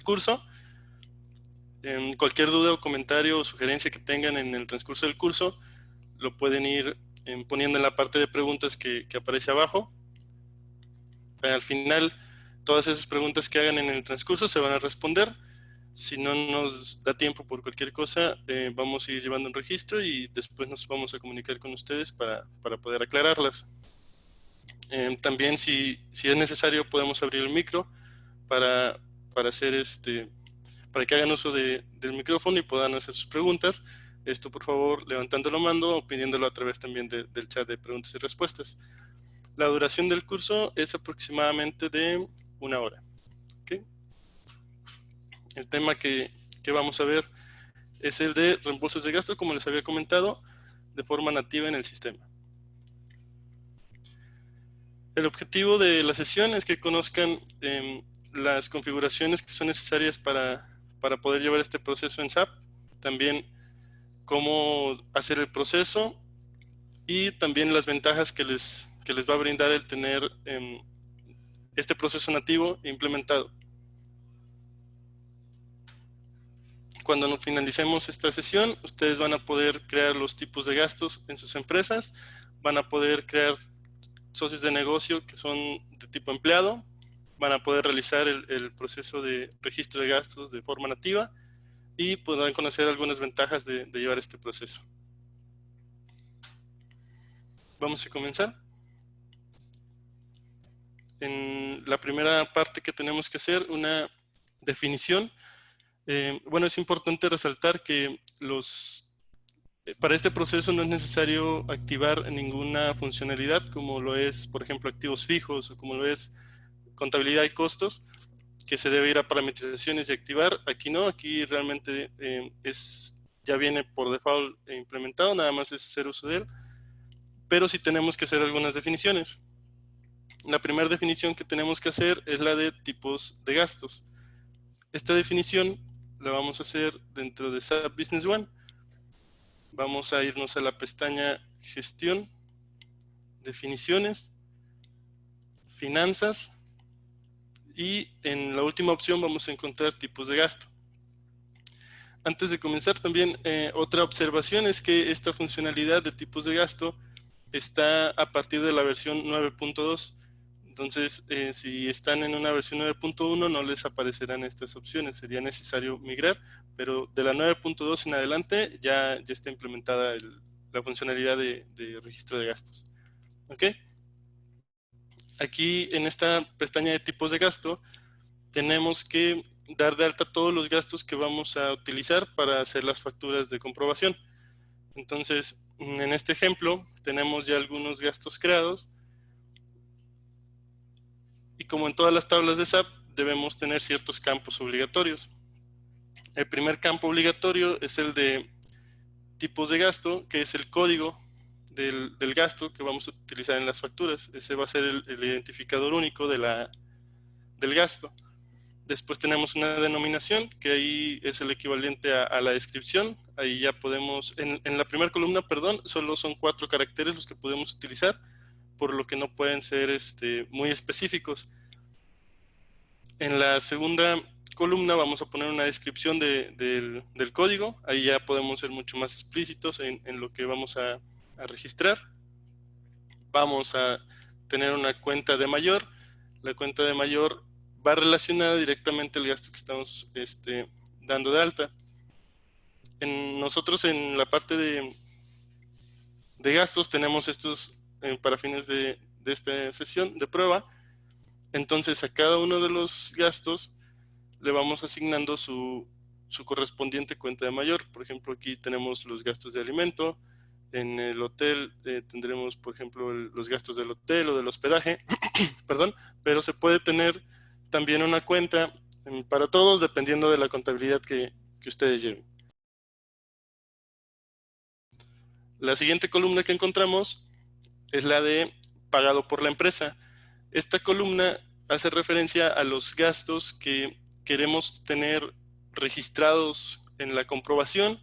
curso. Cualquier duda o comentario o sugerencia que tengan en el transcurso del curso, lo pueden ir poniendo en la parte de preguntas que aparece abajo. Al final, todas esas preguntas que hagan en el transcurso se van a responder. Si no nos da tiempo por cualquier cosa, vamos a ir llevando un registro y después nos vamos a comunicar con ustedes para poder aclararlas. También si es necesario podemos abrir el micro para hacer para que hagan uso del micrófono y puedan hacer sus preguntas. Esto, por favor, levantando la mano o pidiéndolo a través también del chat de preguntas y respuestas. La duración del curso es aproximadamente de 1 hora. ¿Okay? El tema que vamos a ver es el de reembolsos de gasto, como les había comentado, de forma nativa en el sistema. El objetivo de la sesión es que conozcan las configuraciones que son necesarias para poder llevar este proceso en SAP, también cómo hacer el proceso y también las ventajas que les va a brindar el tener este proceso nativo implementado. Cuando finalicemos esta sesión, ustedes van a poder crear los tipos de gastos en sus empresas, van a poder crear socios de negocio que son de tipo empleado, van a poder realizar el proceso de registro de gastos de forma nativa y podrán conocer algunas ventajas de llevar este proceso. Vamos a comenzar. En la primera parte que tenemos que hacer, una definición. Bueno, es importante resaltar que para este proceso no es necesario activar ninguna funcionalidad como lo es, por ejemplo, activos fijos o como lo es contabilidad y costos, que se debe ir a parametrizaciones y activar. Aquí no, aquí realmente ya viene por default implementado, nada más es hacer uso de él, pero sí tenemos que hacer algunas definiciones. La primera definición que tenemos que hacer es la de tipos de gastos. Esta definición la vamos a hacer dentro de SAP Business One. Vamos a irnos a la pestaña Gestión, Definiciones, Finanzas, y en la última opción vamos a encontrar tipos de gasto. Antes de comenzar también, otra observación es que esta funcionalidad de tipos de gasto está a partir de la versión 9.2. Entonces, si están en una versión 9.1 no les aparecerán estas opciones, sería necesario migrar, pero de la 9.2 en adelante ya está implementada la funcionalidad de registro de gastos. ¿Ok? Aquí en esta pestaña de tipos de gasto tenemos que dar de alta todos los gastos que vamos a utilizar para hacer las facturas de comprobación. Entonces, en este ejemplo tenemos ya algunos gastos creados y como en todas las tablas de SAP debemos tener ciertos campos obligatorios. El primer campo obligatorio es el de tipos de gasto, que es el código del gasto que vamos a utilizar en las facturas. Ese va a ser el identificador único del gasto. Después tenemos una denominación, que ahí es el equivalente a la descripción. Ahí ya podemos, en la primera columna, perdón, solo son 4 caracteres los que podemos utilizar, por lo que no pueden ser muy específicos. En la segunda columna vamos a poner una descripción del código. Ahí ya podemos ser mucho más explícitos en lo que vamos a registrar. Vamos a tener una cuenta de mayor. La cuenta de mayor va relacionada directamente al gasto que estamos dando de alta. Nosotros en la parte de gastos tenemos estos para fines de esta sesión de prueba. Entonces a cada uno de los gastos le vamos asignando su correspondiente cuenta de mayor. Por ejemplo, aquí tenemos los gastos de alimento. En el hotel tendremos, por ejemplo, los gastos del hotel o del hospedaje, perdón, pero se puede tener también una cuenta para todos dependiendo de la contabilidad que ustedes lleven. La siguiente columna que encontramos es la de pagado por la empresa. Esta columna hace referencia a los gastos que queremos tener registrados en la comprobación,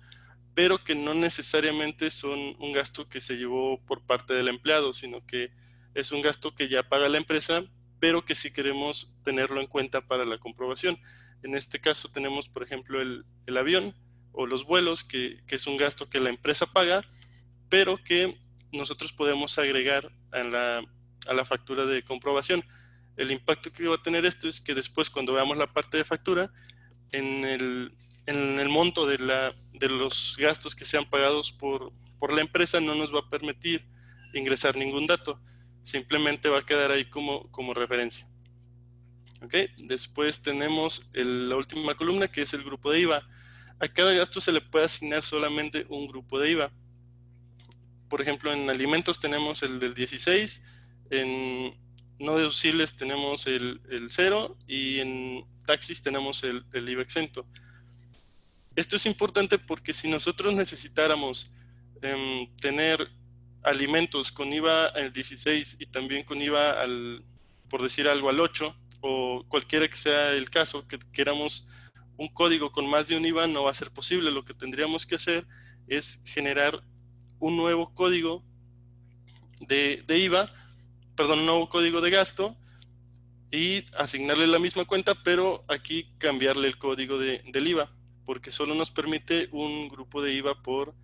pero que no necesariamente son un gasto que se llevó por parte del empleado, sino que es un gasto que ya paga la empresa, pero que sí queremos tenerlo en cuenta para la comprobación. En este caso tenemos, por ejemplo, el avión o los vuelos, que es un gasto que la empresa paga, pero que nosotros podemos agregar a la factura de comprobación. El impacto que va a tener esto es que después, cuando veamos la parte de factura, en el monto de los gastos que sean pagados por la empresa, no nos va a permitir ingresar ningún dato. Simplemente va a quedar ahí como referencia. ¿Ok? Después tenemos la última columna, que es el grupo de IVA. A cada gasto se le puede asignar solamente un grupo de IVA. Por ejemplo, en alimentos tenemos el del 16, en no deducibles tenemos el 0 y en taxis tenemos el IVA exento. Esto es importante porque si nosotros necesitáramos tener alimentos con IVA al 16 y también con IVA por decir algo, al 8, o cualquiera que sea el caso, que queramos un código con más de un IVA, no va a ser posible. Lo que tendríamos que hacer es generar un nuevo código de IVA, perdón, un nuevo código de gasto y asignarle la misma cuenta, pero aquí cambiarle el código del IVA, porque solo nos permite un grupo de IVA por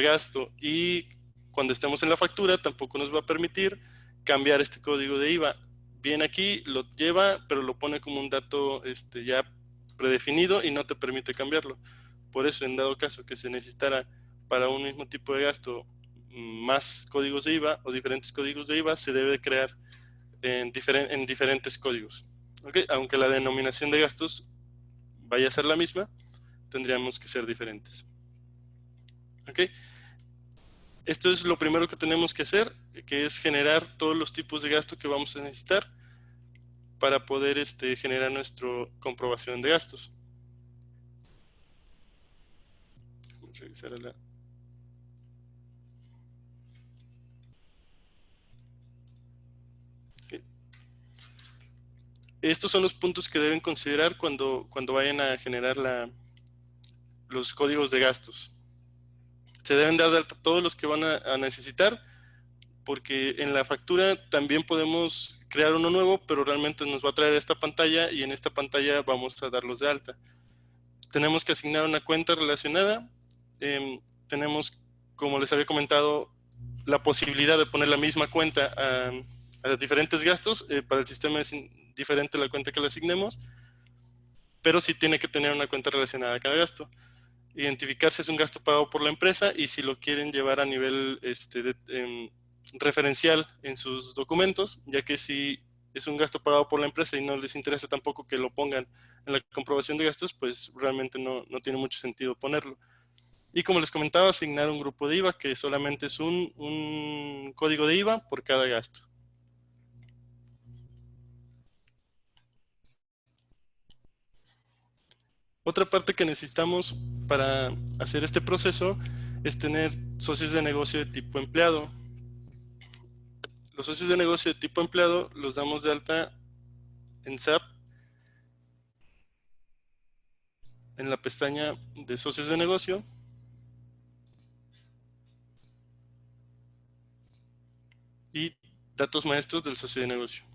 gasto, y cuando estemos en la factura tampoco nos va a permitir cambiar este código de IVA. Bien, aquí lo lleva, pero lo pone como un dato ya predefinido y no te permite cambiarlo. Por eso, en dado caso que se necesitara para un mismo tipo de gasto más códigos de IVA o diferentes códigos de IVA, se debe crear en diferentes códigos. ¿Okay? Aunque la denominación de gastos vaya a ser la misma, tendríamos que ser diferentes. ¿Okay? Esto es lo primero que tenemos que hacer, que es generar todos los tipos de gasto que vamos a necesitar para poder generar nuestra comprobación de gastos. Vamos a revisar a la... Okay. Estos son los puntos que deben considerar cuando vayan a generar los códigos de gastos. Se deben dar de alta todos los que van a necesitar, porque en la factura también podemos crear uno nuevo, pero realmente nos va a traer esta pantalla y en esta pantalla vamos a darlos de alta. Tenemos que asignar una cuenta relacionada. Tenemos, como les había comentado, la posibilidad de poner la misma cuenta a los diferentes gastos. Para el sistema es diferente la cuenta que le asignemos, pero sí tiene que tener una cuenta relacionada a cada gasto. Identificar si es un gasto pagado por la empresa y si lo quieren llevar a nivel referencial en sus documentos, ya que si es un gasto pagado por la empresa y no les interesa tampoco que lo pongan en la comprobación de gastos, pues realmente no tiene mucho sentido ponerlo. Y como les comentaba, asignar un grupo de IVA, que solamente es un código de IVA por cada gasto. Otra parte que necesitamos para hacer este proceso es tener socios de negocio de tipo empleado. Los socios de negocio de tipo empleado los damos de alta en SAP en la pestaña de socios de negocio y datos maestros del socio de negocio.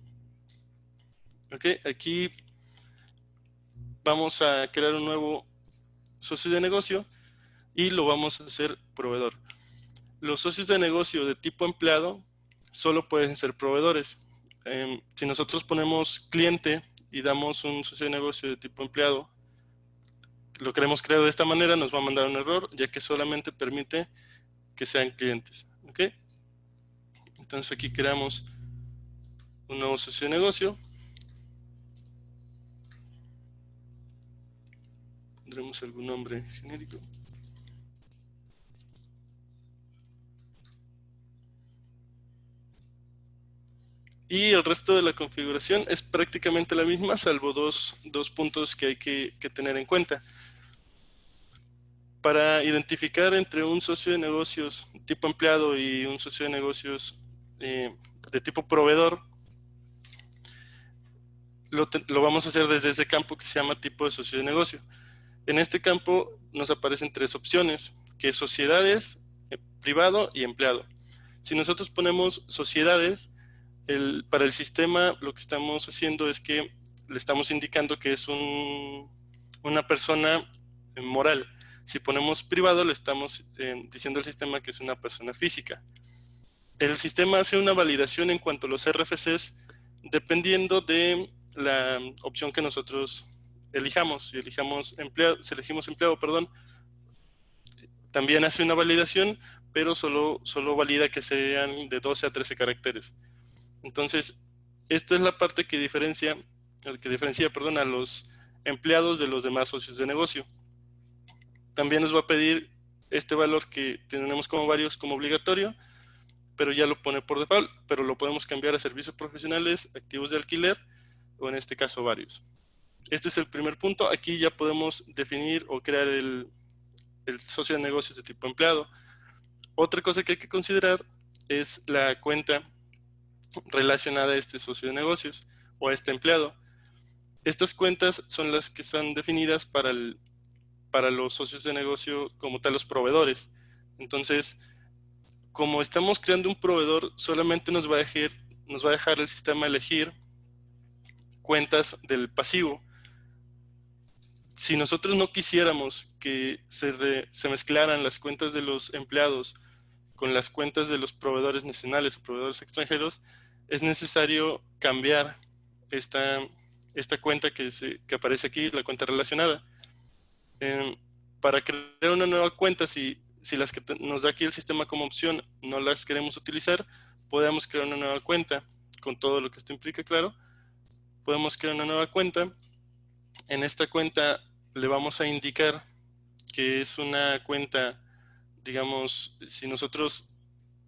Ok, aquí vamos a crear un nuevo socio de negocio y lo vamos a hacer proveedor. Los socios de negocio de tipo empleado solo pueden ser proveedores. Si nosotros ponemos cliente y damos un socio de negocio de tipo empleado, lo queremos crear de esta manera, nos va a mandar un error, ya que solamente permite que sean clientes. ¿Okay? Entonces aquí creamos un nuevo socio de negocio. Pondremos algún nombre genérico. Y el resto de la configuración es prácticamente la misma, salvo dos puntos que hay que tener en cuenta. Para identificar entre un socio de negocios tipo empleado y un socio de negocios de tipo proveedor, lo vamos a hacer desde ese campo que se llama tipo de socio de negocio. En este campo nos aparecen tres opciones, que es sociedades, privado y empleado. Si nosotros ponemos sociedades, para el sistema lo que estamos haciendo es que le estamos indicando que es una persona moral. Si ponemos privado, le estamos diciendo al sistema que es una persona física. El sistema hace una validación en cuanto a los RFCs dependiendo de la opción que nosotros elijamos. Si elegimos empleado, perdón, también hace una validación, pero solo valida que sean de 12 a 13 caracteres. Entonces, esta es la parte que diferencia a los empleados de los demás socios de negocio. También nos va a pedir este valor que tenemos como varios como obligatorio, pero ya lo pone por default, pero lo podemos cambiar a servicios profesionales, activos de alquiler, o en este caso varios. Este es el primer punto. Aquí ya podemos definir o crear el socio de negocios de tipo empleado. Otra cosa que hay que considerar es la cuenta relacionada a este socio de negocios o a este empleado. Estas cuentas son las que están definidas para los socios de negocio como tal, los proveedores. Entonces, como estamos creando un proveedor, solamente nos va a dejar el sistema elegir cuentas del pasivo. Si nosotros no quisiéramos que se mezclaran las cuentas de los empleados con las cuentas de los proveedores nacionales o proveedores extranjeros, es necesario cambiar esta cuenta que aparece aquí, la cuenta relacionada. Para crear una nueva cuenta, si las que nos da aquí el sistema como opción no las queremos utilizar, podemos crear una nueva cuenta, con todo lo que esto implica, claro. Podemos crear una nueva cuenta. En esta cuenta le vamos a indicar que es una cuenta, digamos, si nosotros,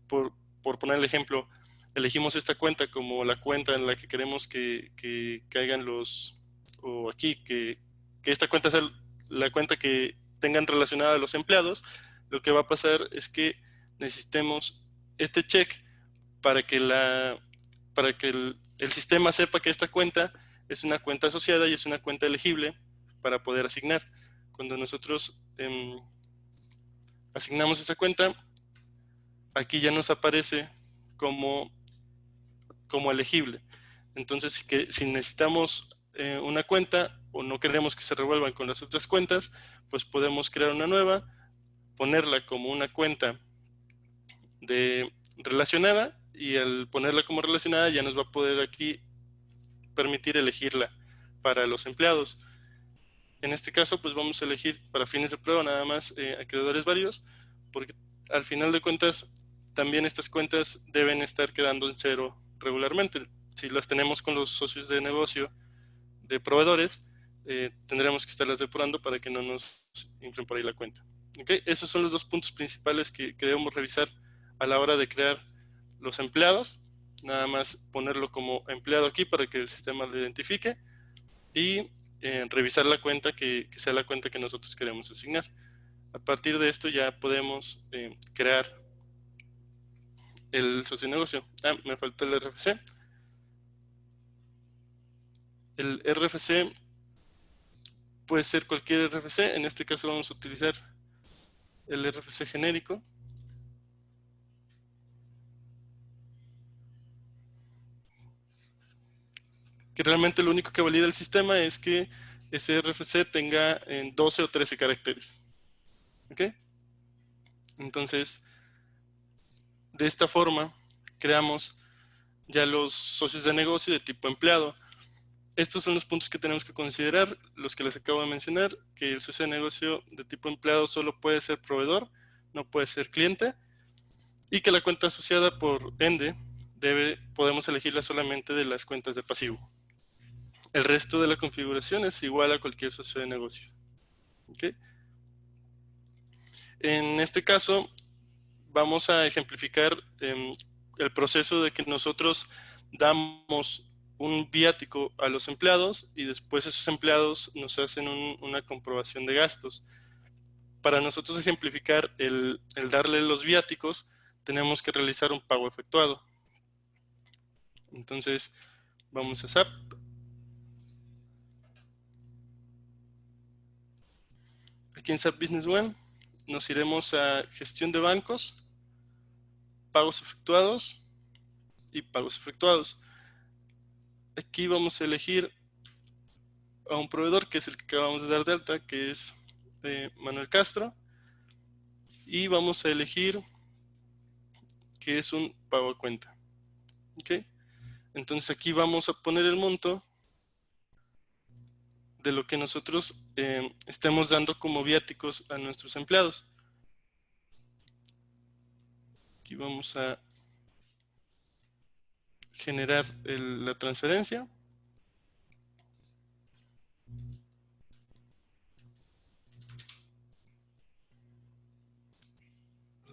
por poner el ejemplo, elegimos esta cuenta como la cuenta en la que queremos que caigan o aquí, que esta cuenta sea la cuenta que tengan relacionada a los empleados, lo que va a pasar es que necesitemos este check para que el sistema sepa que esta cuenta es una cuenta asociada y es una cuenta elegible para poder asignar. Cuando nosotros asignamos esa cuenta, aquí ya nos aparece como elegible. Entonces, si necesitamos una cuenta o no queremos que se revuelvan con las otras cuentas, pues podemos crear una nueva, ponerla como una cuenta relacionada, y al ponerla como relacionada ya nos va a poder aquí permitir elegirla para los empleados. En este caso, pues vamos a elegir para fines de prueba nada más acreedores varios, porque al final de cuentas también estas cuentas deben estar quedando en cero regularmente. Si las tenemos con los socios de negocio de proveedores, tendremos que estarlas depurando para que no nos inflen por ahí la cuenta. ¿Okay? Esos son los dos puntos principales que debemos revisar a la hora de crear los empleados. Nada más ponerlo como empleado aquí para que el sistema lo identifique y revisar la cuenta que sea la cuenta que nosotros queremos asignar. A partir de esto ya podemos crear el socio de negocio. Me faltó el RFC. El RFC puede ser cualquier RFC. En este caso vamos a utilizar el RFC genérico. Que realmente lo único que valida el sistema es que ese RFC tenga 12 o 13 caracteres. ¿Ok? Entonces, de esta forma, creamos ya los socios de negocio de tipo empleado. Estos son los puntos que tenemos que considerar, los que les acabo de mencionar, que el socio de negocio de tipo empleado solo puede ser proveedor, no puede ser cliente, y que la cuenta asociada, por ende, podemos elegirla solamente de las cuentas de pasivo. El resto de la configuración es igual a cualquier socio de negocio. ¿Okay? En este caso, vamos a ejemplificar el proceso de que nosotros damos un viático a los empleados y después esos empleados nos hacen una comprobación de gastos. Para nosotros ejemplificar el darle los viáticos, tenemos que realizar un pago efectuado. Entonces, vamos a SAP. Aquí en SAP Business One nos iremos a gestión de bancos, pagos efectuados y pagos efectuados. Aquí vamos a elegir a un proveedor que es el que acabamos de dar de alta, que es Manuel Castro, y vamos a elegir que es un pago a cuenta. ¿Okay? Entonces aquí vamos a poner el monto de lo que nosotros estemos dando como viáticos a nuestros empleados. Aquí vamos a generar la transferencia.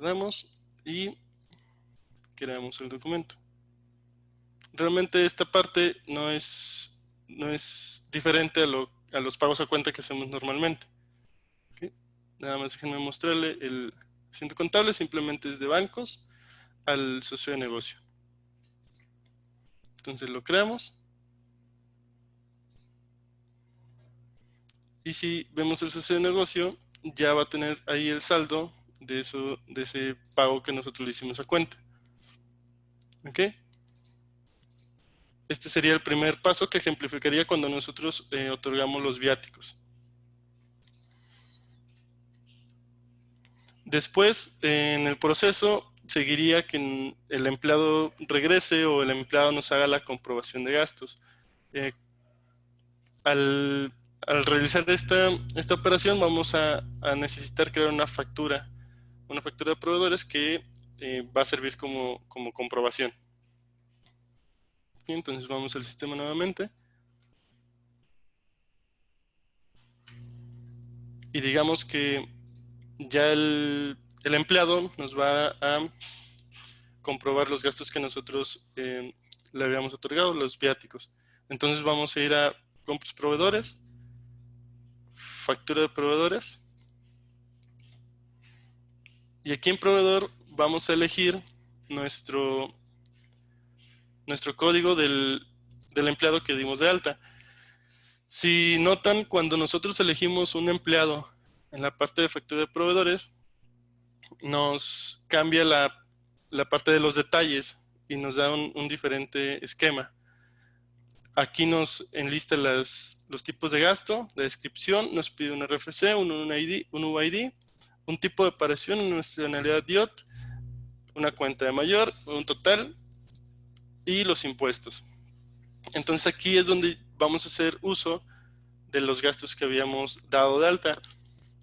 Damos y creamos el documento. Realmente esta parte no es diferente a los pagos a cuenta que hacemos normalmente. ¿Okay? Nada más déjenme mostrarle el asiento contable, simplemente es de bancos al socio de negocio. Entonces lo creamos. Y si vemos el socio de negocio, ya va a tener ahí el saldo de ese pago que nosotros le hicimos a cuenta. ¿Ok? Este sería el primer paso que ejemplificaría cuando nosotros otorgamos los viáticos. Después, en el proceso, seguiría que el empleado regrese o el empleado nos haga la comprobación de gastos. Al realizar esta operación vamos a necesitar crear una factura de proveedores que va a servir como comprobación. Entonces vamos al sistema nuevamente y digamos que ya el empleado nos va a comprobar los gastos que nosotros le habíamos otorgado, los viáticos. Entonces vamos a ir a compras proveedores, factura de proveedores, y aquí en proveedor vamos a elegir nuestro código del empleado que dimos de alta. Si notan, cuando nosotros elegimos un empleado en la parte de factura de proveedores, nos cambia la parte de los detalles y nos da un diferente esquema. Aquí nos enlista los tipos de gasto, la descripción, nos pide un RFC, un UID, un tipo de operación, una nacionalidad DIOT, una cuenta de mayor, un total y los impuestos. Entonces aquí es donde vamos a hacer uso de los gastos que habíamos dado de alta.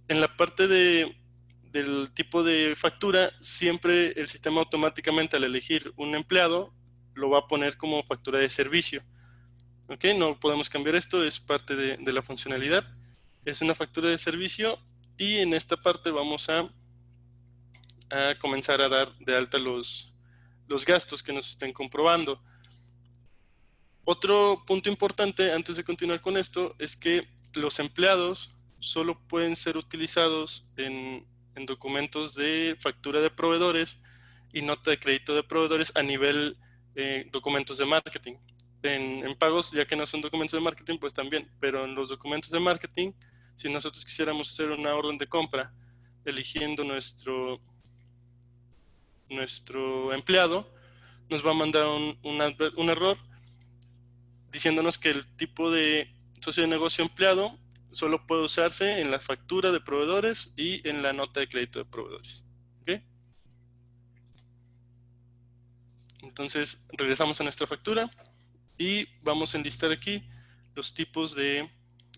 En la parte del tipo de factura, siempre el sistema automáticamente al elegir un empleado lo va a poner como factura de servicio. ¿Ok? No podemos cambiar esto, es parte de la funcionalidad. Es una factura de servicio y en esta parte vamos a comenzar a dar de alta los gastos que nos estén comprobando. Otro punto importante antes de continuar con esto es que los empleados solo pueden ser utilizados en documentos de factura de proveedores y nota de crédito de proveedores a nivel documentos de marketing. En pagos, ya que no son documentos de marketing, pues también, pero en los documentos de marketing, si nosotros quisiéramos hacer una orden de compra eligiendo nuestro empleado, nos va a mandar un error diciéndonos que el tipo de socio de negocio empleado solo puede usarse en la factura de proveedores y en la nota de crédito de proveedores. ¿Okay? Entonces regresamos a nuestra factura y vamos a enlistar aquí los tipos de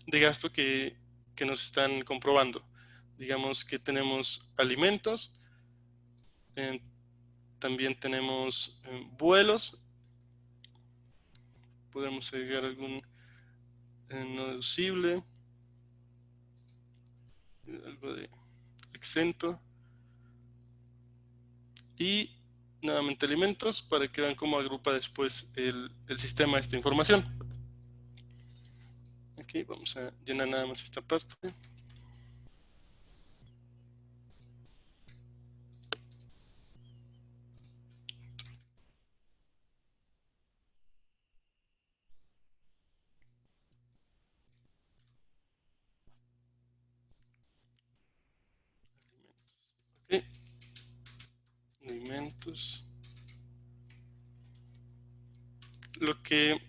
gasto que nos están comprobando. Digamos que tenemos alimentos, también tenemos vuelos, podemos agregar algún no deducible, algo de exento y nuevamente alimentos para que vean cómo agrupa después el sistema esta información. Aquí vamos a llenar nada más esta parte. Okay. Alimentos. Lo que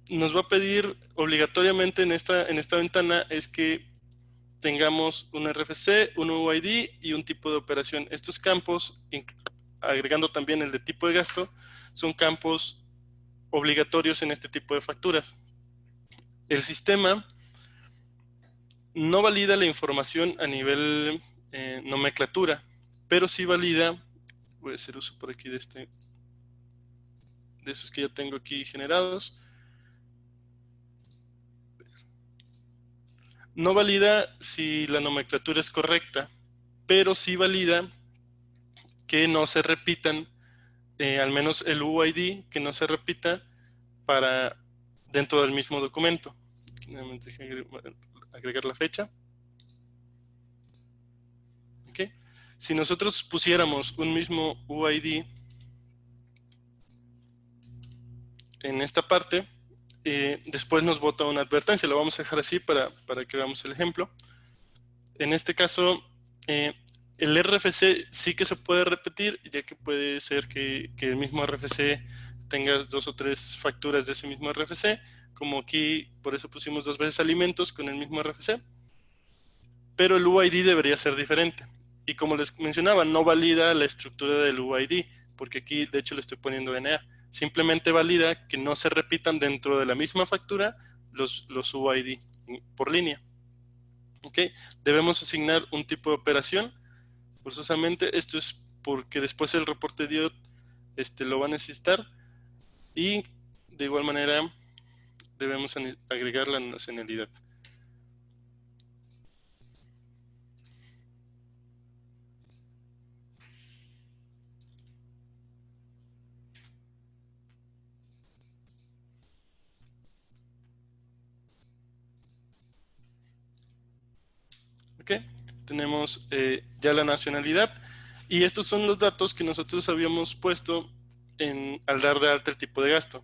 nos va a pedir obligatoriamente en esta ventana es que tengamos un RFC, un UID y un tipo de operación. Estos campos, agregando también el de tipo de gasto, son campos obligatorios en este tipo de facturas. El sistema no valida la información a nivel nomenclatura, pero sí valida, voy a hacer uso por aquí de esos que ya tengo aquí generados. No valida si la nomenclatura es correcta, pero sí valida que no se repitan, al menos el UID, que no se repita para dentro del mismo documento. Déjenme agregar la fecha. ¿Okay? Si nosotros pusiéramos un mismo UID en esta parte, después nos bota una advertencia. Lo vamos a dejar así para que veamos el ejemplo. En este caso, el RFC sí que se puede repetir, ya que puede ser que el mismo RFC tenga 2 o 3 facturas de ese mismo RFC, como aquí, por eso pusimos 2 veces alimentos con el mismo RFC, pero el UID debería ser diferente. Y como les mencionaba, no valida la estructura del UID, porque aquí de hecho le estoy poniendo NA. Simplemente valida que no se repitan dentro de la misma factura los UID por línea. ¿Okay? Debemos asignar un tipo de operación. Forzosamente, esto es porque después el reporte DIOT lo va a necesitar. Y de igual manera debemos agregar la nacionalidad. ¿Ok? Tenemos ya la nacionalidad. Y estos son los datos que nosotros habíamos puesto al dar de alta el tipo de gasto.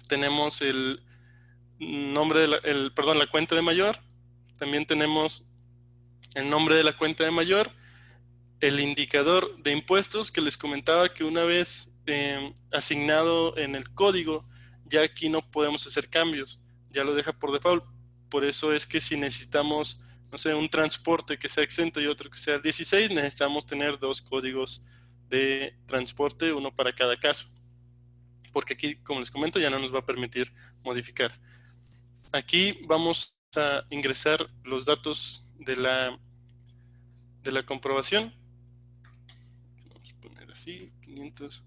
Tenemos el nombre de la cuenta de mayor. También tenemos el nombre de la cuenta de mayor, el indicador de impuestos que les comentaba que una vez asignado en el código, ya aquí no podemos hacer cambios, ya lo deja por default. Por eso es que si necesitamos, no sé, un transporte que sea exento y otro que sea 16, necesitamos tener 2 códigos de transporte, uno para cada caso. Porque aquí, como les comento, ya no nos va a permitir modificar. Aquí vamos a ingresar los datos de la comprobación. Vamos a poner así, 500.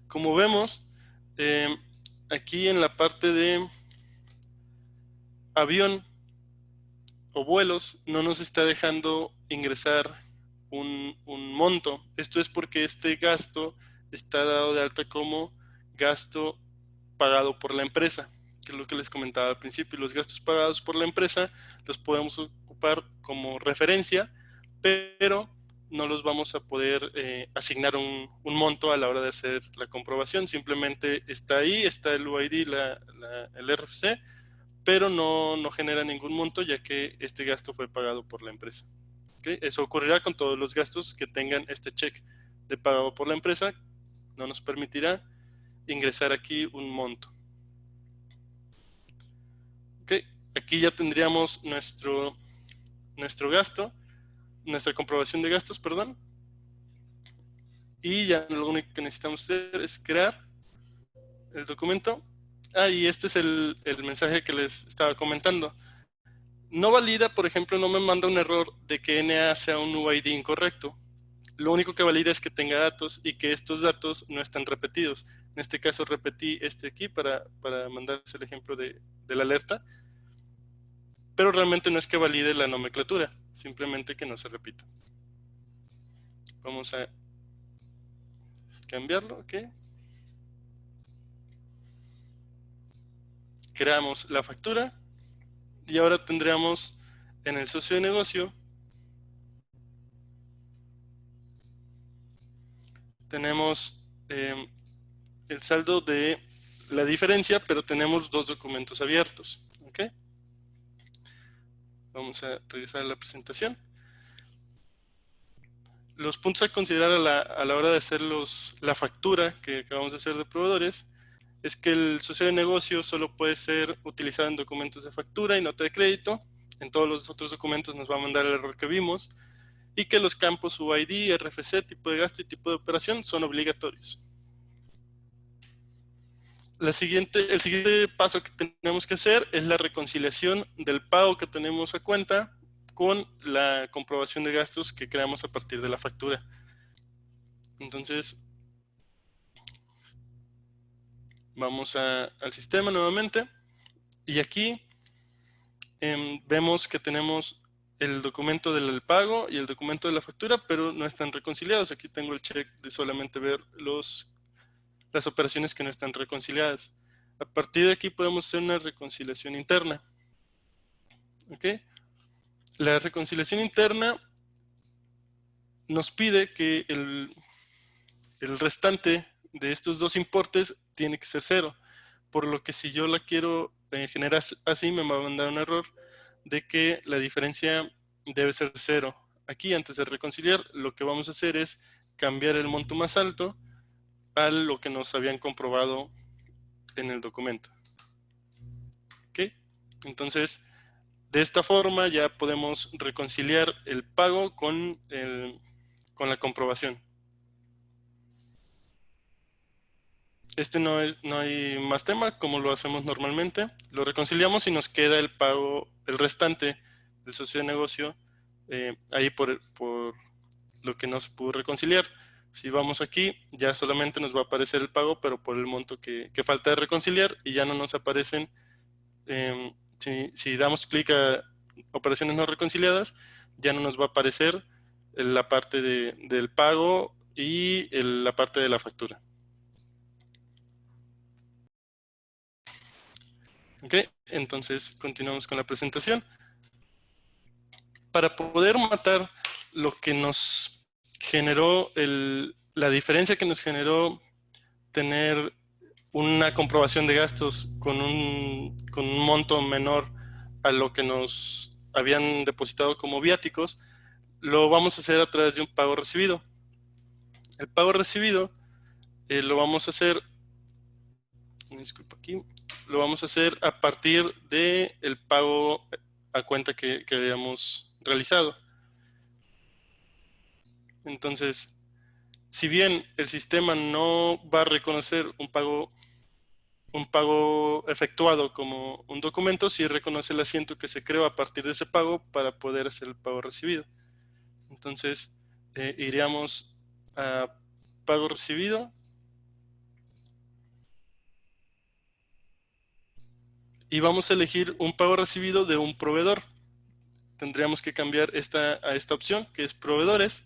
Como vemos, aquí en la parte de avión o vuelos no nos está dejando ingresar un monto. Esto es porque este gasto está dado de alta como gasto pagado por la empresa, que es lo que les comentaba al principio. Los gastos pagados por la empresa los podemos ocupar como referencia, pero no los vamos a poder asignar un monto a la hora de hacer la comprobación. Simplemente está ahí, está el UID, el RFC, pero no genera ningún monto, ya que este gasto fue pagado por la empresa. ¿Okay? Eso ocurrirá con todos los gastos que tengan este check de pagado por la empresa. No nos permitirá ingresar aquí un monto. ¿Okay? Aquí ya tendríamos nuestro gasto, nuestra comprobación de gastos, perdón. Y ya lo único que necesitamos hacer es crear el documento. Y este es el mensaje que les estaba comentando. No valida, por ejemplo, no me manda un error de que NA sea un UID incorrecto. Lo único que valida es que tenga datos y que estos datos no están repetidos. En este caso repetí aquí para mandarles el ejemplo de la alerta. Pero realmente no es que valide la nomenclatura, simplemente que no se repita. Vamos a cambiarlo, ¿ok? Creamos la factura y ahora tendríamos en el socio de negocio, tenemos el saldo de la diferencia, pero tenemos 2 documentos abiertos, ¿ok? Vamos a regresar a la presentación. los puntos a considerar a la hora de hacer la factura que acabamos de hacer de proveedores es que el socio de negocio solo puede ser utilizado en documentos de factura y nota de crédito. En todos los otros documentos nos va a mandar el error que vimos. Y que los campos UID, RFC, tipo de gasto y tipo de operación son obligatorios. El siguiente paso que tenemos que hacer es la reconciliación del pago que tenemos a cuenta con la comprobación de gastos que creamos a partir de la factura. Entonces, vamos al sistema nuevamente y aquí vemos que tenemos el documento del pago y el documento de la factura, pero no están reconciliados. Aquí tengo el check de solamente ver las operaciones que no están reconciliadas. A partir de aquí podemos hacer una reconciliación interna. ¿Ok? La reconciliación interna nos pide que el restante de estos dos importes tiene que ser cero, por lo que si yo la quiero generar así me va a mandar un error de que la diferencia debe ser cero. Aquí antes de reconciliar lo que vamos a hacer es cambiar el monto más alto a lo que nos habían comprobado en el documento. ¿Ok? Entonces, de esta forma ya podemos reconciliar el pago con la comprobación. No hay más tema, como lo hacemos normalmente. Lo reconciliamos y nos queda el pago, el restante del socio de negocio, ahí por lo que nos pudo reconciliar. Si vamos aquí, ya solamente nos va a aparecer el pago, pero por el monto que falta de reconciliar, y ya no nos aparecen, si damos clic a operaciones no reconciliadas, ya no nos va a aparecer la parte del pago y la parte de la factura. Ok, entonces continuamos con la presentación. Para poder matar lo que nos generó, la diferencia que nos generó tener una comprobación de gastos con un monto menor a lo que nos habían depositado como viáticos, lo vamos a hacer a través de un pago recibido. El pago recibido lo vamos a hacer, disculpa aquí, lo vamos a hacer a partir del pago a cuenta que habíamos realizado. Entonces, si bien el sistema no va a reconocer un pago efectuado como un documento, sí reconoce el asiento que se creó a partir de ese pago para poder hacer el pago recibido. Entonces, iríamos a pago recibido y vamos a elegir un pago recibido de un proveedor. Tendríamos que cambiar a esta opción, que es proveedores.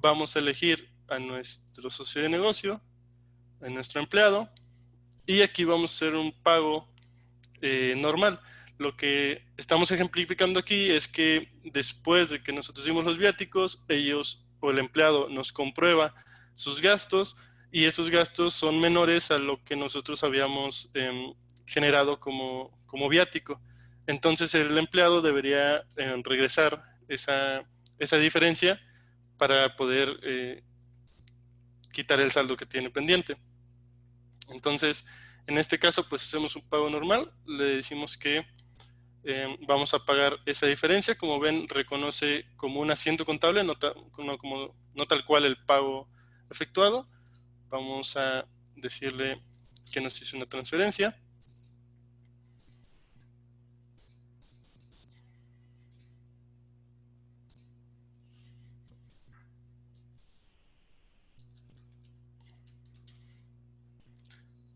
Vamos a elegir a nuestro socio de negocio, a nuestro empleado, y aquí vamos a hacer un pago normal. Lo que estamos ejemplificando aquí es que después de que nosotros dimos los viáticos, ellos o el empleado nos comprueba sus gastos y esos gastos son menores a lo que nosotros habíamos generado como viático. Entonces el empleado debería regresar esa diferencia para poder quitar el saldo que tiene pendiente. Entonces, en este caso, pues hacemos un pago normal, le decimos que vamos a pagar esa diferencia. Como ven, reconoce como un asiento contable, no tal cual el pago efectuado. Vamos a decirle que nos hizo una transferencia.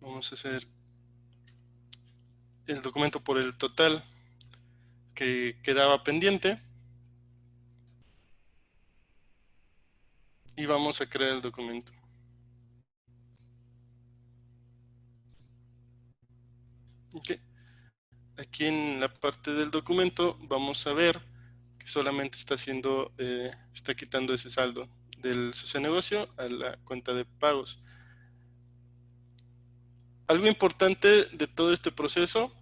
Vamos a hacer el documento por el total que quedaba pendiente. Y vamos a crear el documento. Okay. Aquí en la parte del documento vamos a ver que solamente está quitando ese saldo del socio de negocio a la cuenta de pagos. Algo importante de todo este proceso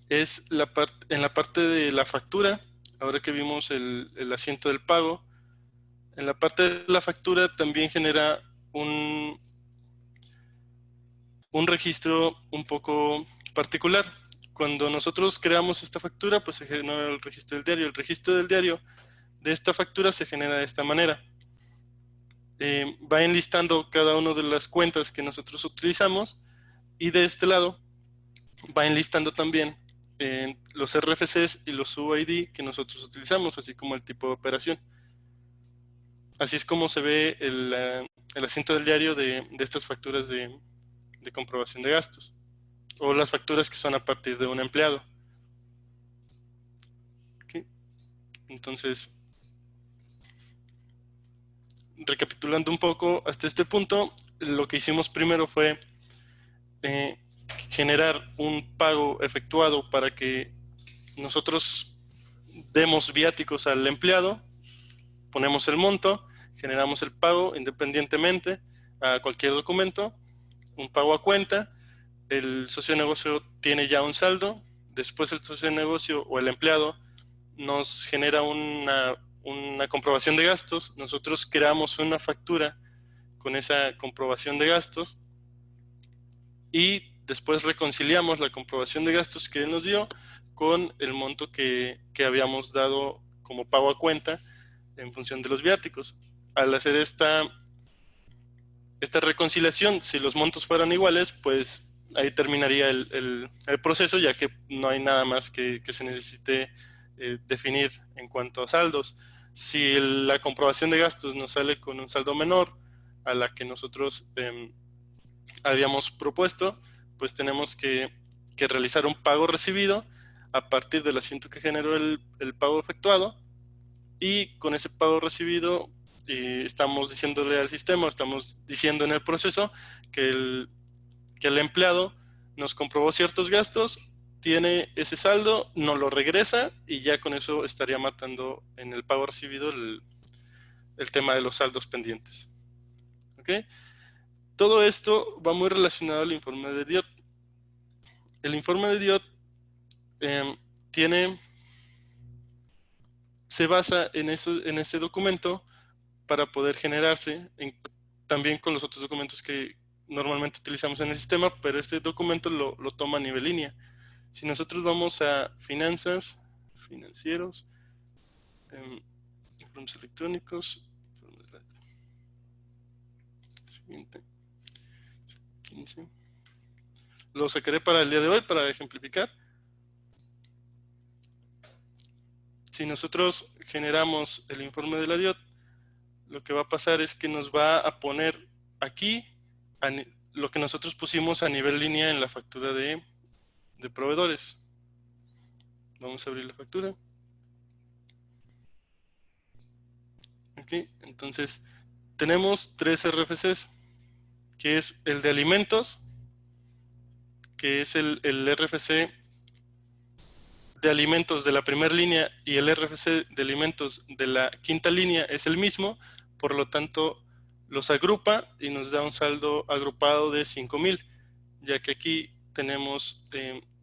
es en la parte de la factura. Ahora que vimos el asiento del pago, En la parte de la factura también genera un registro un poco particular. Cuando nosotros creamos esta factura, pues se genera el registro del diario. El registro del diario de esta factura se genera de esta manera. Va enlistando cada una de las cuentas que nosotros utilizamos y de este lado va enlistando también los RFCs y los UID que nosotros utilizamos, así como el tipo de operación. Así es como se ve el asiento del diario de estas facturas de comprobación de gastos, o las facturas que son a partir de un empleado. ¿Okay? Entonces, recapitulando un poco hasta este punto, lo que hicimos primero fue generar un pago efectuado para que nosotros demos viáticos al empleado, ponemos el monto, generamos el pago independientemente a cualquier documento, un pago a cuenta, el socio de negocio tiene ya un saldo, después el socio de negocio o el empleado nos genera una comprobación de gastos, nosotros creamos una factura con esa comprobación de gastos y después reconciliamos la comprobación de gastos que él nos dio con el monto que habíamos dado como pago a cuenta en función de los viáticos. Al hacer esta reconciliación, si los montos fueran iguales, pues ahí terminaría el proceso, ya que no hay nada más que se necesite definir en cuanto a saldos. Si la comprobación de gastos nos sale con un saldo menor a la que nosotros habíamos propuesto, pues tenemos que realizar un pago recibido a partir del asiento que generó el pago efectuado, y con ese pago recibido estamos diciéndole al sistema, estamos diciendo en el proceso que el empleado nos comprobó ciertos gastos, tiene ese saldo, nos lo regresa y ya con eso estaría matando en el pago recibido el tema de los saldos pendientes. ¿Ok? Todo esto va muy relacionado al informe de DIOT. El informe de DIOT se basa en ese documento para poder generarse también con los otros documentos que normalmente utilizamos en el sistema, pero este documento lo toma a nivel línea. Si nosotros vamos a finanzas, financieros, informes electrónicos, siguiente, 15. Lo sacaré para el día de hoy para ejemplificar. Si nosotros generamos el informe de la DIOT, lo que va a pasar es que nos va a poner aquí lo que nosotros pusimos a nivel línea en la factura de proveedores. Vamos a abrir la factura. Ok, entonces tenemos tres RFCs, que es el de alimentos, que es el RFC de alimentos de la primera línea, y el RFC de alimentos de la quinta línea es el mismo, por lo tanto los agrupa y nos da un saldo agrupado de 5,000, ya que aquí tenemos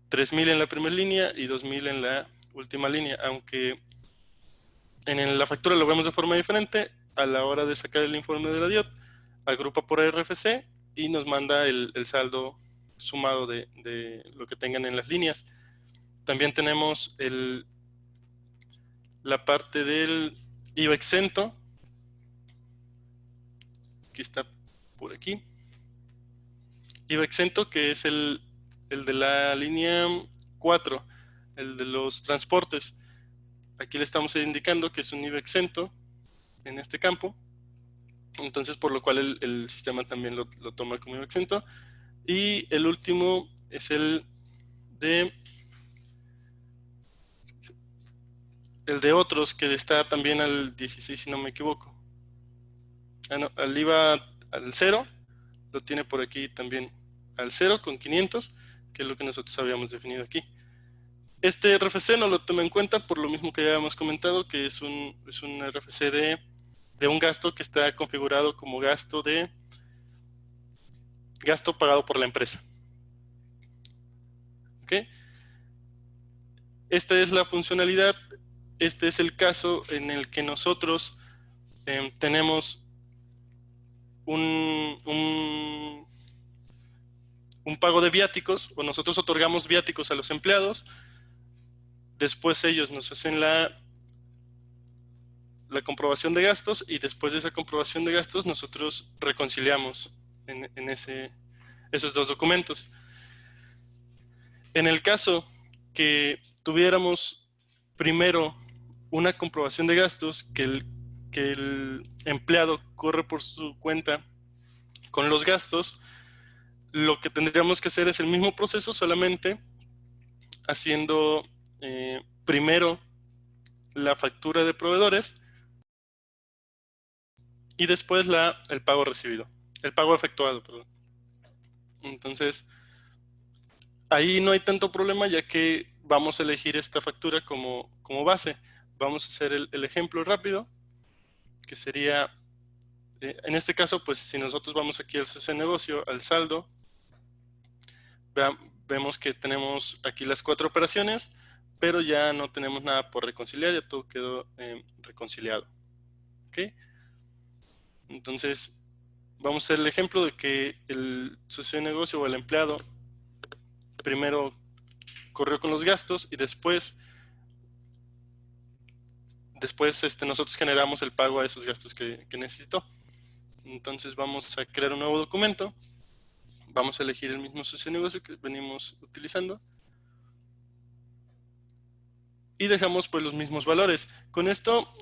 3,000 en la primera línea y 2,000 en la última línea, aunque en la factura lo vemos de forma diferente. A la hora de sacar el informe de la DIOT, agrupa por RFC y nos manda el saldo sumado de lo que tengan en las líneas. También tenemos la parte del IVA exento, que está por aquí. IVA exento, que es el de la línea 4, el de los transportes. Aquí le estamos indicando que es un IVA exento en este campo, entonces por lo cual el sistema también lo toma como IVA exento. Y el último es el de otros, que está también al 16 si no me equivoco. No, al IVA al 0 lo tiene por aquí también al 0 con 500, que es lo que nosotros habíamos definido aquí. Este RFC no lo toma en cuenta por lo mismo que ya habíamos comentado, que es un RFC de un gasto que está configurado como gasto pagado por la empresa. ¿Ok? Esta es la funcionalidad. Este es el caso en el que nosotros tenemos un pago de viáticos, o nosotros otorgamos viáticos a los empleados, después ellos nos hacen la comprobación de gastos, y después de esa comprobación de gastos nosotros reconciliamos en esos dos documentos. En el caso que tuviéramos primero una comprobación de gastos, que el empleado corre por su cuenta con los gastos, lo que tendríamos que hacer es el mismo proceso, solamente haciendo primero la factura de proveedores y después el pago recibido, el pago efectuado, perdón. Entonces, ahí no hay tanto problema, ya que vamos a elegir esta factura como base. Vamos a hacer el ejemplo rápido, que sería, en este caso, pues si nosotros vamos aquí al socio de negocio, al saldo, vemos que tenemos aquí las 4 operaciones, pero ya no tenemos nada por reconciliar, ya todo quedó reconciliado. ¿Okay? Entonces, vamos a hacer el ejemplo de que el socio de negocio o el empleado primero corrió con los gastos y después nosotros generamos el pago a esos gastos que necesitó. Entonces vamos a crear un nuevo documento, vamos a elegir el mismo socio de negocio que venimos utilizando y dejamos pues los mismos valores. Con esto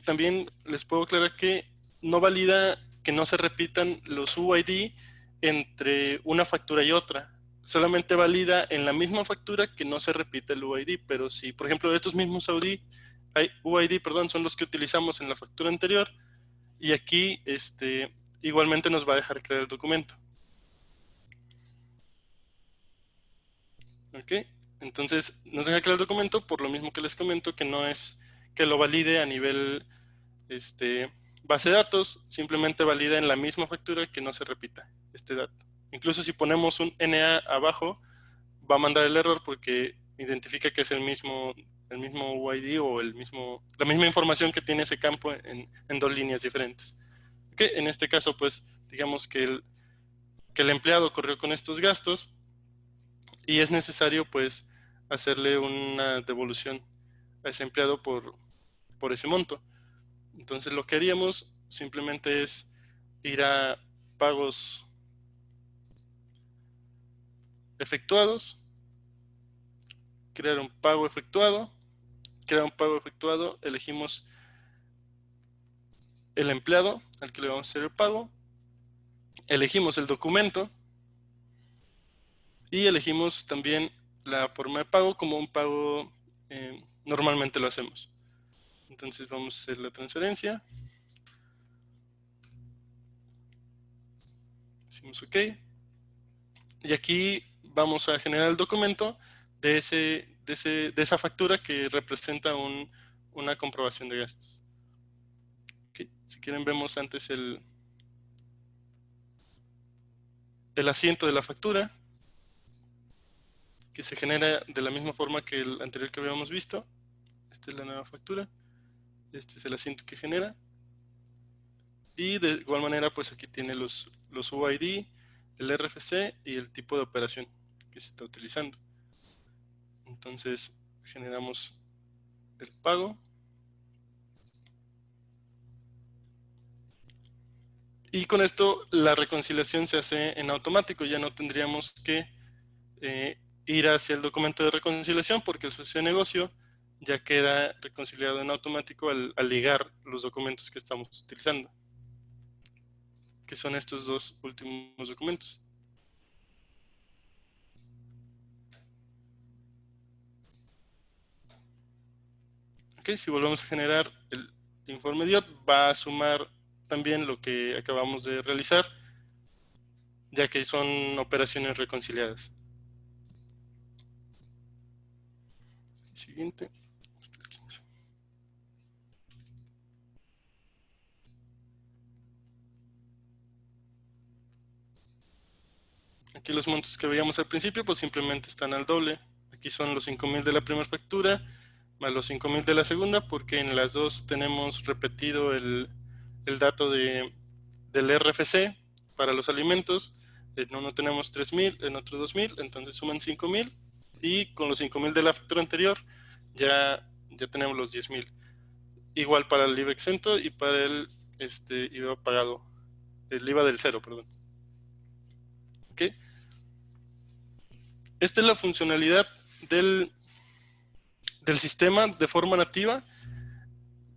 también les puedo aclarar que no valida que no se repitan los UID entre una factura y otra. Solamente valida en la misma factura que no se repita el UID, pero si, por ejemplo, estos mismos UID, son los que utilizamos en la factura anterior, y aquí igualmente nos va a dejar crear el documento. ¿Ok? Entonces nos deja crear el documento, por lo mismo que les comento, que no es que lo valide a nivel base de datos, simplemente valida en la misma factura que no se repita este dato. Incluso si ponemos un NA abajo, va a mandar el error porque identifica que es el mismo UID o la misma información que tiene ese campo en 2 líneas diferentes. ¿Okay? En este caso, pues, digamos que el empleado corrió con estos gastos y es necesario, pues, hacerle una devolución a ese empleado por ese monto. Entonces lo que haríamos simplemente es ir a pagos efectuados, crear un pago efectuado, elegimos el empleado al que le vamos a hacer el pago, elegimos el documento y elegimos también la forma de pago como un pago normalmente lo hacemos. Entonces vamos a hacer la transferencia. Decimos OK. Y aquí vamos a generar el documento de esa factura que representa una comprobación de gastos. Okay. Si quieren, vemos antes el asiento de la factura, que se genera de la misma forma que el anterior que habíamos visto. Esta es la nueva factura. Este es el asiento que genera. Y de igual manera, pues aquí tiene los UID, el RFC y el tipo de operación que se está utilizando. Entonces generamos el pago. Y con esto la reconciliación se hace en automático. Ya no tendríamos que ir hacia el documento de reconciliación, porque el socio de negocio ya queda reconciliado en automático al ligar los documentos que estamos utilizando, que son estos 2 últimos documentos. Ok, si volvemos a generar el informe DIOT, va a sumar también lo que acabamos de realizar, ya que son operaciones reconciliadas. Siguiente. Aquí los montos que veíamos al principio, pues simplemente están al doble. Aquí son los 5,000 de la primera factura más los 5.000 de la segunda, porque en las dos tenemos repetido el dato del RFC para los alimentos. En uno tenemos 3.000, en otro 2.000, entonces suman 5.000, y con los 5.000 de la factura anterior ya tenemos los 10.000. Igual para el IVA exento y para el IVA pagado, el IVA del cero, perdón. ¿Ok? Esta es la funcionalidad del sistema de forma nativa.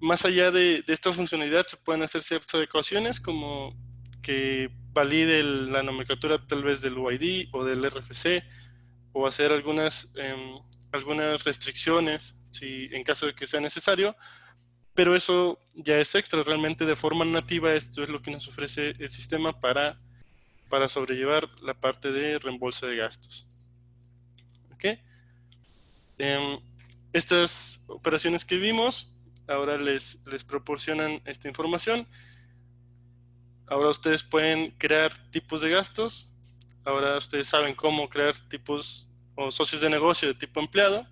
Más allá de esta funcionalidad se pueden hacer ciertas adecuaciones, como que valide la nomenclatura tal vez del UID o del RFC, o hacer algunas restricciones si en caso de que sea necesario, pero eso ya es extra. Realmente de forma nativa esto es lo que nos ofrece el sistema para sobrellevar la parte de reembolso de gastos. ¿Ok? Estas operaciones que vimos ahora les proporcionan esta información. Ahora ustedes pueden crear tipos de gastos. Ahora ustedes saben cómo crear tipos o socios de negocio de tipo empleado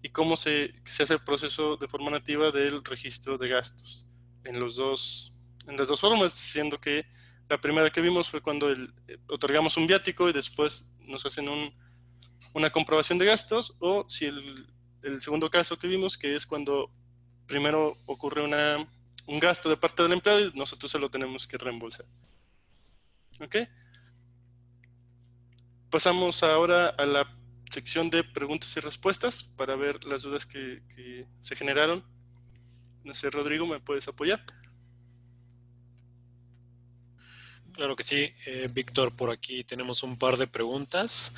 y cómo se hace el proceso de forma nativa del registro de gastos en las dos formas, siendo que la primera que vimos fue cuando otorgamos un viático y después nos hacen una comprobación de gastos, o si el segundo caso que vimos, que es cuando primero ocurre un gasto de parte del empleado y nosotros se lo tenemos que reembolsar. ¿Ok? Pasamos ahora a la sección de preguntas y respuestas para ver las dudas que se generaron. No sé, Rodrigo, ¿me puedes apoyar? Claro que sí, Víctor, por aquí tenemos un par de preguntas.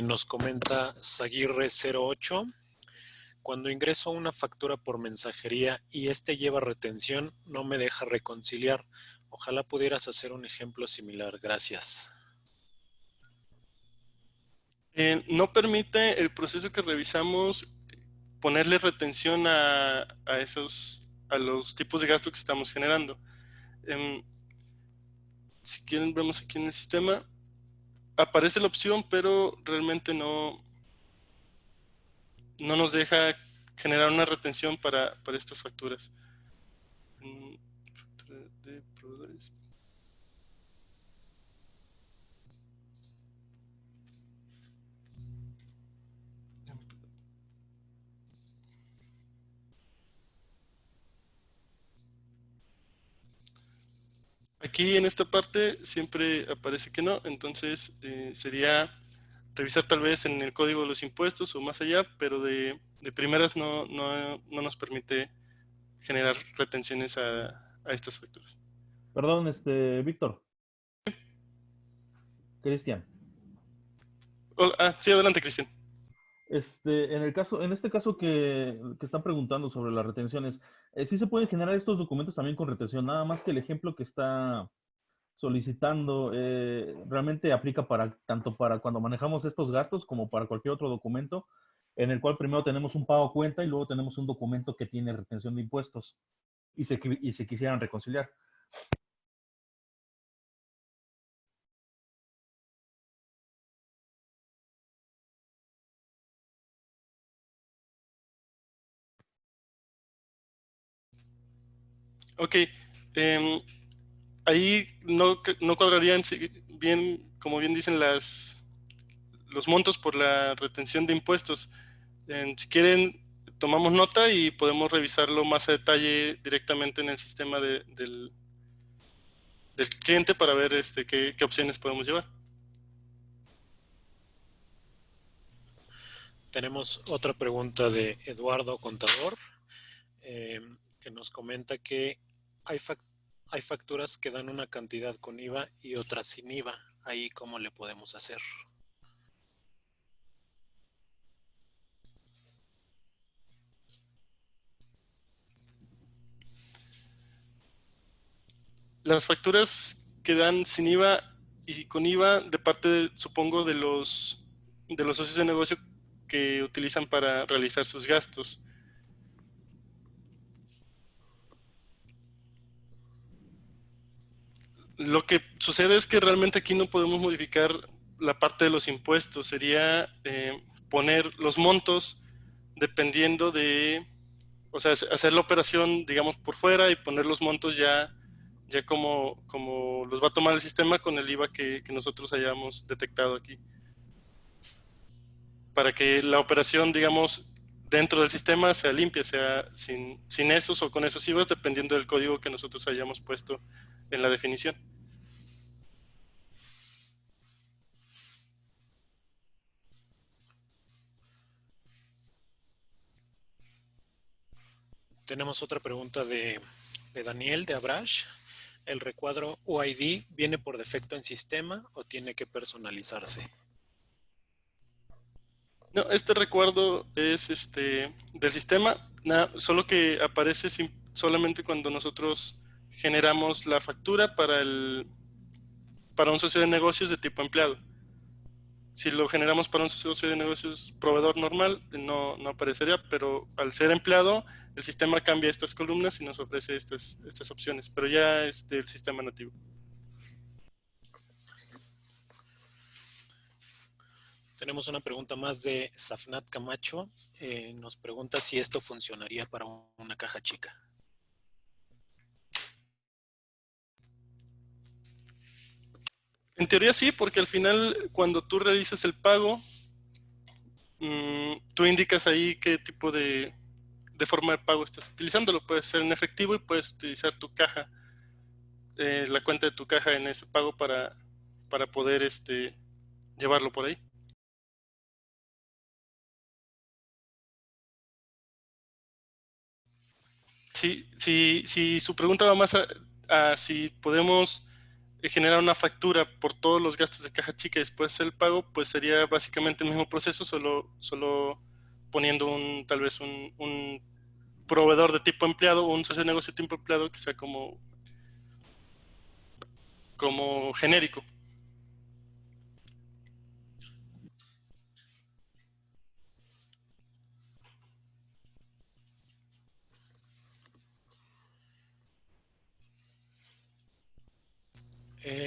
Nos comenta Zaguirre08. Cuando ingreso una factura por mensajería y este lleva retención, no me deja reconciliar. Ojalá pudieras hacer un ejemplo similar. Gracias. No permite el proceso que revisamos ponerle retención a los tipos de gasto que estamos generando. Si quieren, vemos aquí en el sistema, aparece la opción, pero realmente no nos deja generar una retención para estas facturas. Factura de proveedores. Aquí en esta parte siempre aparece que no, entonces sería revisar tal vez en el código de los impuestos o más allá, pero de primeras no nos permite generar retenciones a estas facturas. Perdón, Víctor. Cristian. Sí, adelante, Cristian. En este caso que están preguntando sobre las retenciones, sí se pueden generar estos documentos también con retención, nada más que el ejemplo que está solicitando realmente aplica tanto para cuando manejamos estos gastos como para cualquier otro documento, en el cual primero tenemos un pago a cuenta y luego tenemos un documento que tiene retención de impuestos y se quisieran reconciliar. Ok, ahí no cuadrarían bien, como bien dicen los montos por la retención de impuestos. Si quieren, tomamos nota y podemos revisarlo más a detalle directamente en el sistema del cliente para ver qué opciones podemos llevar. Tenemos otra pregunta de Eduardo Contador, que nos comenta que hay facturas que dan una cantidad con IVA y otras sin IVA. Ahí, ¿cómo le podemos hacer? Las facturas que dan sin IVA y con IVA de parte, supongo, de los socios de negocio que utilizan para realizar sus gastos. Lo que sucede es que realmente aquí no podemos modificar la parte de los impuestos. Sería poner los montos dependiendo de, o sea, hacer la operación, digamos, por fuera y poner los montos ya como los va a tomar el sistema con el IVA que nosotros hayamos detectado aquí. Para que la operación, digamos, dentro del sistema sea limpia, sea sin esos o con esos IVAs, dependiendo del código que nosotros hayamos puesto en la definición. Tenemos otra pregunta de Daniel, de Abrash. ¿El recuadro UID viene por defecto en sistema o tiene que personalizarse? No, este recuerdo es del sistema, solo que aparece solamente cuando nosotros generamos la factura para un socio de negocios de tipo empleado. Si lo generamos para un socio de negocios proveedor normal, no aparecería, pero al ser empleado, el sistema cambia estas columnas y nos ofrece estas opciones, pero ya es del sistema nativo. Tenemos una pregunta más de Safnat Camacho. Nos pregunta si esto funcionaría para una caja chica. En teoría sí, porque al final cuando tú realizas el pago, tú indicas ahí qué tipo de forma de pago estás utilizando. Lo puedes hacer en efectivo y puedes utilizar tu caja, la cuenta de tu caja en ese pago para poder llevarlo por ahí. Sí, si su pregunta va más a si podemos generar una factura por todos los gastos de caja chica y después hacer el pago, pues sería básicamente el mismo proceso, solo poniendo tal vez un proveedor de tipo empleado o un socio de negocio de tipo empleado que sea como genérico.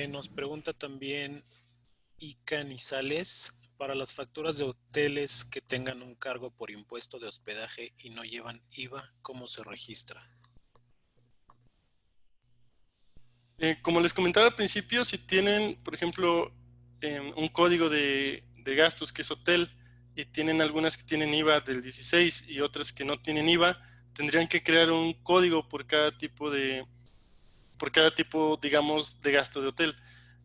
Nos pregunta también Ica Nizales, para las facturas de hoteles que tengan un cargo por impuesto de hospedaje y no llevan IVA, ¿cómo se registra? Como les comentaba al principio, si tienen, por ejemplo, un código de gastos que es hotel y tienen algunas que tienen IVA del 16 y otras que no tienen IVA, tendrían que crear un código por cada tipo, digamos, de gasto de hotel.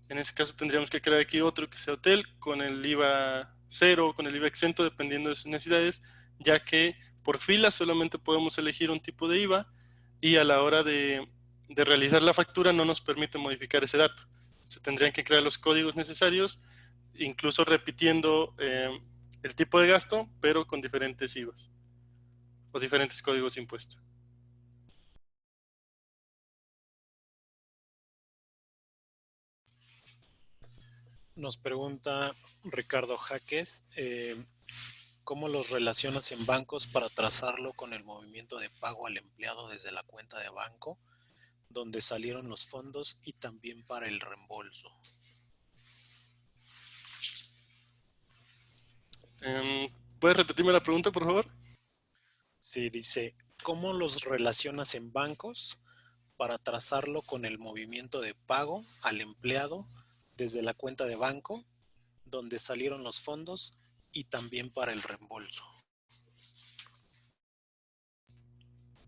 En ese caso tendríamos que crear aquí otro que sea hotel con el IVA cero o con el IVA exento dependiendo de sus necesidades, ya que por fila solamente podemos elegir un tipo de IVA y a la hora de realizar la factura no nos permite modificar ese dato. Se tendrían que crear los códigos necesarios, incluso repitiendo el tipo de gasto, pero con diferentes IVAs o diferentes códigos de impuesto. Nos pregunta Ricardo Jaques, ¿cómo los relacionas en bancos para trazarlo con el movimiento de pago al empleado desde la cuenta de banco, donde salieron los fondos y también para el reembolso? ¿Puedes repetirme la pregunta, por favor? Sí, dice, ¿cómo los relacionas en bancos para trazarlo con el movimiento de pago al empleado desde la cuenta de banco, donde salieron los fondos y también para el reembolso?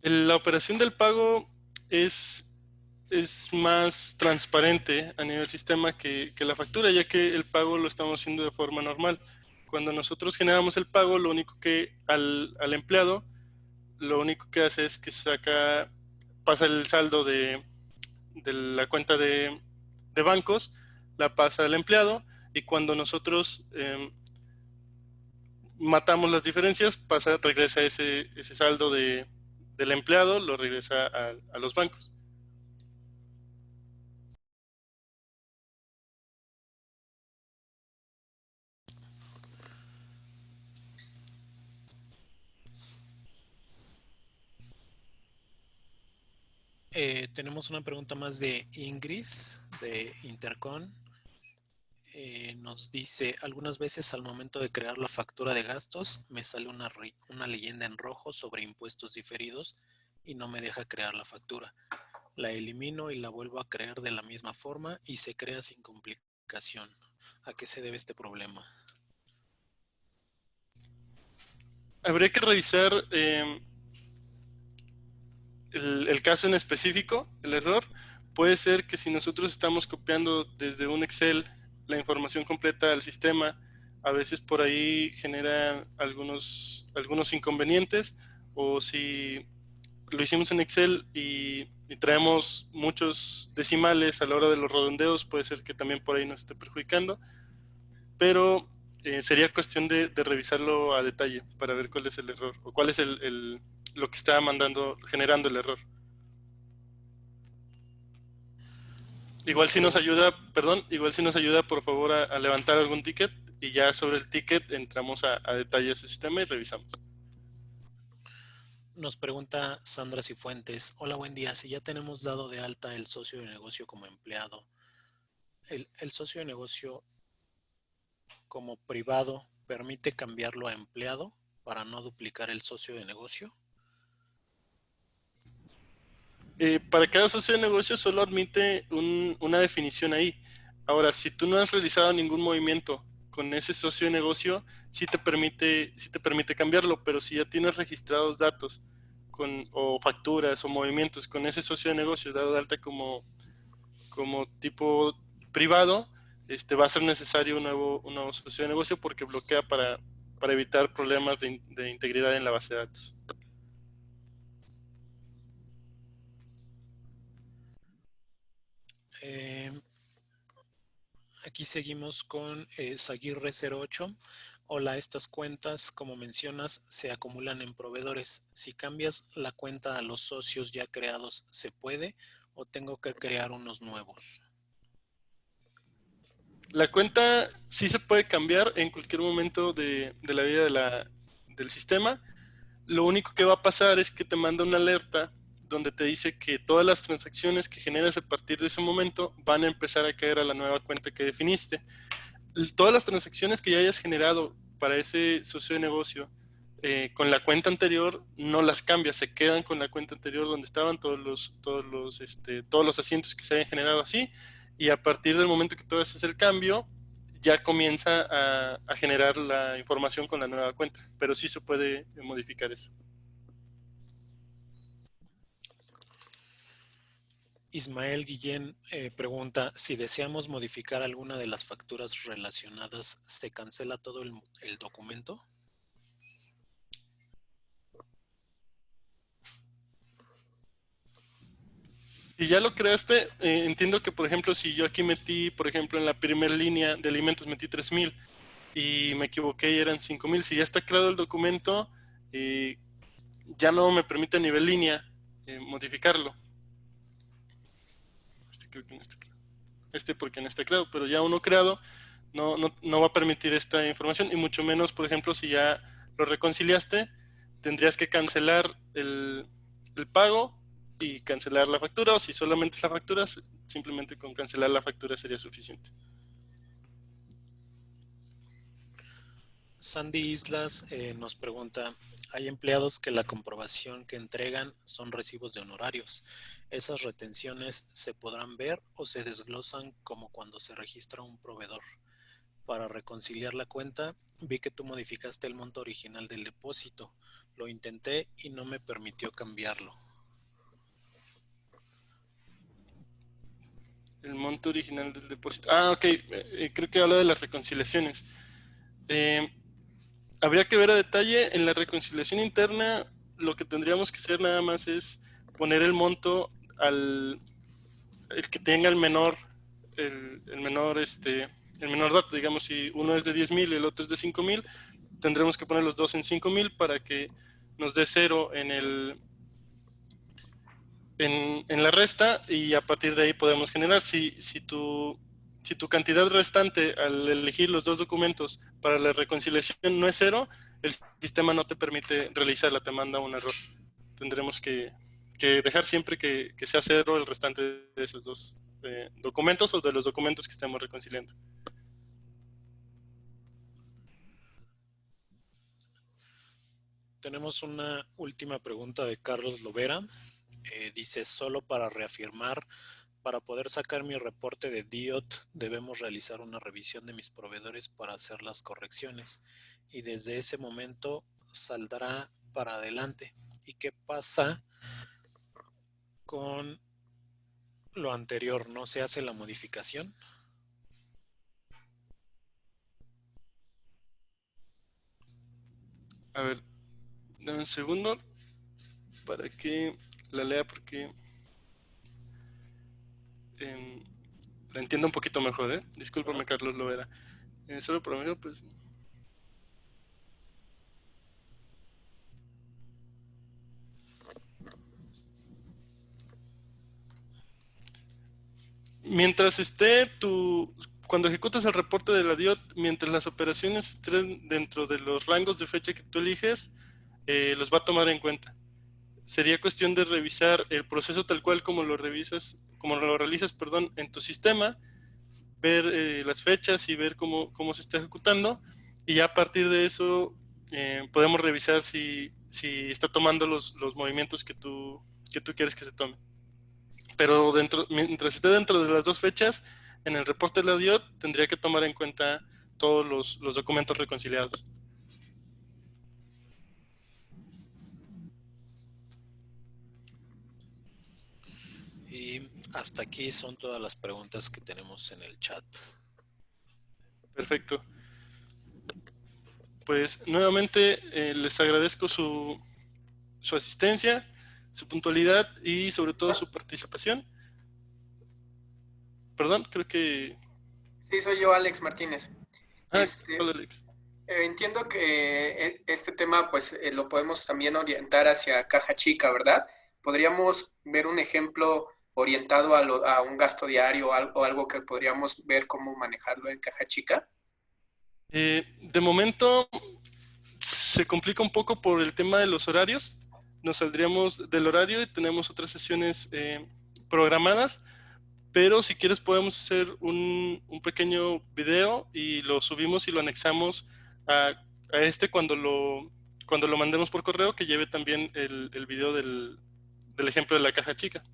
La operación del pago es más transparente a nivel sistema que la factura, ya que el pago lo estamos haciendo de forma normal. Cuando nosotros generamos el pago, lo único que al empleado, lo único que hace es que pasa el saldo de la cuenta de bancos, la pasa al empleado y cuando nosotros matamos las diferencias, regresa ese saldo del empleado, lo regresa a los bancos. Tenemos una pregunta más de Ingrid, de Intercon. nos dice, algunas veces al momento de crear la factura de gastos me sale una leyenda en rojo sobre impuestos diferidos y no me deja crear la factura. La elimino y la vuelvo a crear de la misma forma y se crea sin complicación. ¿A qué se debe este problema? Habría que revisar el caso en específico, el error. Puede ser que si nosotros estamos copiando desde un Excel la información completa al sistema, a veces por ahí genera algunos inconvenientes, o si lo hicimos en Excel y traemos muchos decimales a la hora de los redondeos, puede ser que también por ahí nos esté perjudicando, pero sería cuestión de revisarlo a detalle para ver cuál es el error o cuál es lo que está generando el error. Igual si nos ayuda, por favor, a levantar algún ticket y ya sobre el ticket entramos a detalle ese sistema y revisamos. Nos pregunta Sandra Cifuentes. Hola, buen día. Si ya tenemos dado de alta el socio de negocio como empleado, ¿el socio de negocio como privado permite cambiarlo a empleado para no duplicar el socio de negocio? Para cada socio de negocio solo admite una definición ahí. Ahora, si tú no has realizado ningún movimiento con ese socio de negocio, sí te permite cambiarlo, pero si ya tienes registrados datos o facturas o movimientos con ese socio de negocio dado de alta como tipo privado, va a ser necesario un nuevo socio de negocio porque bloquea para evitar problemas de integridad en la base de datos. Aquí seguimos con Saguirre08. Hola, estas cuentas, como mencionas, se acumulan en proveedores. Si cambias la cuenta a los socios ya creados, ¿se puede o tengo que crear unos nuevos? La cuenta sí se puede cambiar en cualquier momento de la vida del sistema. Lo único que va a pasar es que te manda una alerta donde te dice que todas las transacciones que generas a partir de ese momento van a empezar a caer a la nueva cuenta que definiste. Todas las transacciones que ya hayas generado para ese socio de negocio con la cuenta anterior no las cambias, se quedan con la cuenta anterior donde estaban todos los asientos que se hayan generado así, y a partir del momento que tú haces el cambio ya comienza a generar la información con la nueva cuenta, pero sí se puede modificar eso. Ismael Guillén pregunta, si deseamos modificar alguna de las facturas relacionadas, ¿se cancela todo el documento? Si ya lo creaste, entiendo que, por ejemplo, si yo aquí metí, por ejemplo, en la primera línea de alimentos metí 3,000 y me equivoqué y eran 5,000, si ya está creado el documento, ya no me permite a nivel línea modificarlo. Creo que no está claro. Porque no está claro, pero ya uno creado no va a permitir esta información, y mucho menos, por ejemplo, si ya lo reconciliaste, tendrías que cancelar el pago y cancelar la factura, o si solamente es la factura, simplemente con cancelar la factura sería suficiente. Sandy Islas nos pregunta, hay empleados que la comprobación que entregan son recibos de honorarios. ¿Esas retenciones se podrán ver o se desglosan como cuando se registra un proveedor? Para reconciliar la cuenta, vi que tú modificaste el monto original del depósito. Lo intenté y no me permitió cambiarlo. El monto original del depósito. Ok. Creo que habla de las reconciliaciones. Habría que ver a detalle. En la reconciliación interna, lo que tendríamos que hacer nada más es poner el monto el que tenga el menor dato. Digamos, si uno es de 10,000 y el otro es de 5,000, tendremos que poner los dos en 5,000 para que nos dé 0 en la resta, y a partir de ahí podemos generar. Si tu cantidad restante al elegir los dos documentos para la reconciliación no es 0, el sistema no te permite realizarla, te manda un error. Tendremos que dejar siempre que sea 0 el restante de esos dos documentos o de los documentos que estemos reconciliando. Tenemos una última pregunta de Carlos Lovera. Dice, solo para reafirmar, para poder sacar mi reporte de DIOT, debemos realizar una revisión de mis proveedores para hacer las correcciones. Y desde ese momento saldrá para adelante. ¿Y qué pasa con lo anterior? ¿No se hace la modificación? A ver, dame un segundo para que la lea porque la entiendo un poquito mejor, ¿eh? Discúlpame, Carlos Lovera. Solo por mí, pues... Mientras cuando ejecutas el reporte de la DIOT, mientras las operaciones estén dentro de los rangos de fecha que tú eliges, los va a tomar en cuenta. Sería cuestión de revisar el proceso tal cual como lo realizas, perdón, en tu sistema, ver las fechas y ver cómo se está ejecutando, y ya a partir de eso podemos revisar si está tomando los movimientos que tú quieres que se tome. Pero mientras esté dentro de las dos fechas, en el reporte de la DIOT tendría que tomar en cuenta todos los documentos reconciliados. Y hasta aquí son todas las preguntas que tenemos en el chat. Perfecto. Pues nuevamente les agradezco su asistencia, su puntualidad y sobre todo su participación. Perdón, creo que... Sí, soy yo, Alex Martínez. Hola, Alex. Entiendo que este tema pues lo podemos también orientar hacia caja chica, ¿verdad? ¿Podríamos ver un ejemplo orientado a un gasto diario o algo que podríamos ver cómo manejarlo en caja chica? De momento se complica un poco por el tema de los horarios. Nos saldríamos del horario y tenemos otras sesiones programadas, pero si quieres podemos hacer un pequeño video y lo subimos y lo anexamos a cuando lo mandemos por correo, que lleve también el video del ejemplo de la caja chica.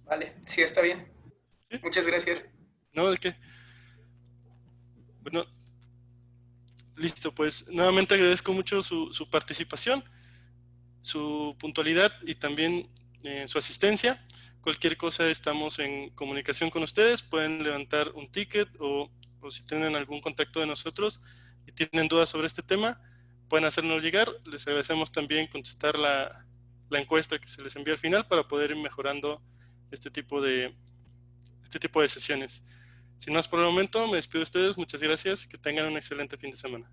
Vale, sí, está bien. ¿Sí? Muchas gracias. No, ¿de qué? Bueno, listo, pues nuevamente agradezco mucho su participación, su puntualidad y también su asistencia. Cualquier cosa estamos en comunicación con ustedes, pueden levantar un ticket o si tienen algún contacto de nosotros y tienen dudas sobre este tema, pueden hacernos llegar. Les agradecemos también contestar la encuesta que se les envía al final para poder ir mejorando este tipo de sesiones. Sin más por el momento, me despido de ustedes. Muchas gracias. Que tengan un excelente fin de semana.